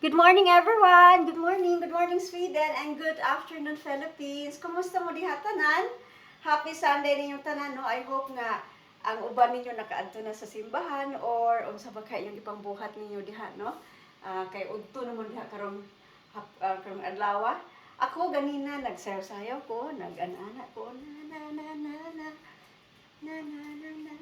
Good morning everyone! Good morning Sweden, and good afternoon Philippines. Kumusta mo diha tanan? Happy Sunday ninyong tanan, no? I hope nga ang uban ninyo nakaadto na sa simbahan or unsa ba kay yung ipangbuhat ninyo diha, no? Kay udto naman diha karong adlaw. Ako ganina nagsayaw-sayaw ko, nag-ana ko na na na na na na na na na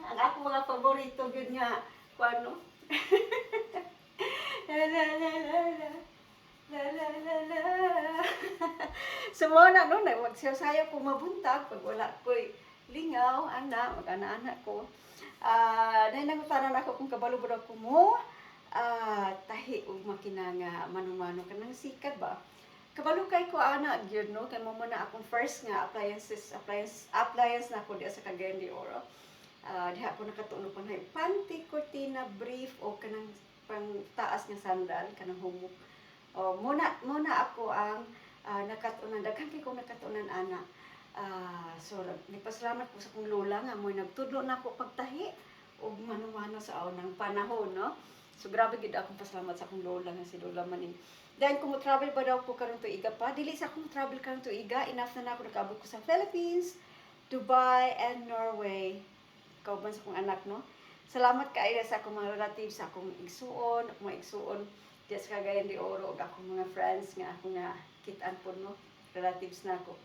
ang ako mga paborito gyud nga kuano. La la la la la la la la la. So mo na no, magsayaw ko mabuntag pag wala ko'y lingaw, mag-ana ko. Nanangutanan ako kung kabalo ba ko mo. Tahi og makina nga manumano kanang sikat ba. Kabalo kay ko gyud no, kay mo na akong first nga appliance na ko di sa Cagayan de Oro. Diha ko nakatuno pa na panty, cortina, brief o kanang pang taas nga sandal kanang humok. Muna ako ang nakatunan, daghan kay ko nakatunan ana. So nagpasalamat ko sa kong lola nga mo nagtudlo na ako pagtahi og mano-mano sa unang panahon, no. So grabe gid akong pasalamat sa akong lola nga si Lola Maning. Dahil kung travel ba daw ko karon tuiga pa, dili sa akong travel karon tuiga, enough na ako nakaabot ko sa Philippines, Dubai and Norway. Kauban sa akong anak, no. Salamat kaayo sa akong mga relatives, sa akong igsuon, diya sa Cagayan de Oro, ug akong mga friends nga ako nga kit-an po, no, relatives na ako.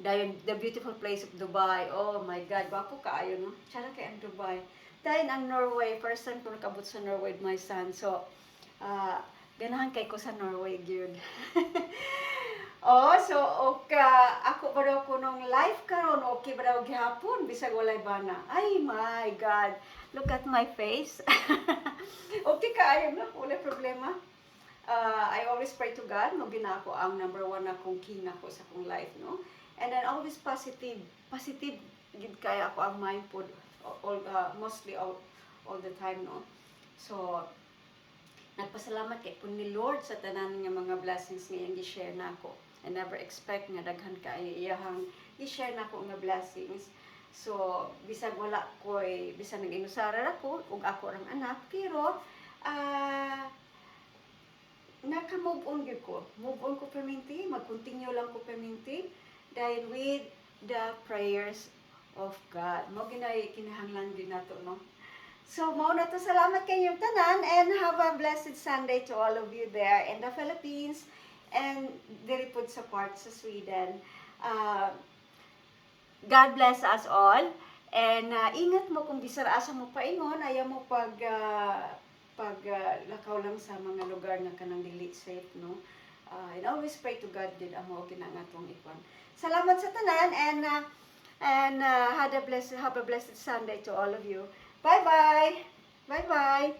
Dahil the beautiful place of Dubai, oh my God, wapo kaayo, no. Tsara kay ang Dubai. Dahil ang Norway, first time ko nakabot sa Norway with my son, so ganahan kay ko sa Norway gyud. So ako ba daw ko nung life karon, okay ba daw gihapon bisag walay bana. Ay my God, look at my face. Okay kaayo na, wala problema. I always pray to God, mo ginako ang number one akong king ako sa akong life, no. And then always positive gid kay ako ang mind pod mostly all the time, no. So nagpasalamat kay kun ni Lord sa tanan nga mga blessings nga iyang gi-share nako. I never expect nga daghan kaayo iyang i-share nako nga blessings. So bisag wala ko'y bisan nag-inusara ako ug ako rang anak, pero naka-move on gyud ko. Move on ko perminti, mag-continue lang ko perminti dahil with the prayers of God. Mo ginay kinahanglan gyud nato, no. So, mauna to, salamat kayong tanan and have a blessed Sunday to all of you there in the Philippines and diri pud sa part sa Sweden. God bless us all and ingat mo kung bisar asa mo paingon, ayaw mo lakaw lang sa mga lugar nga kanang dili safe, no. And always pray to God did amo ginangatong ikon. Salamat sa tanan and have a blessed Sunday to all of you. Bye-bye. Bye-bye.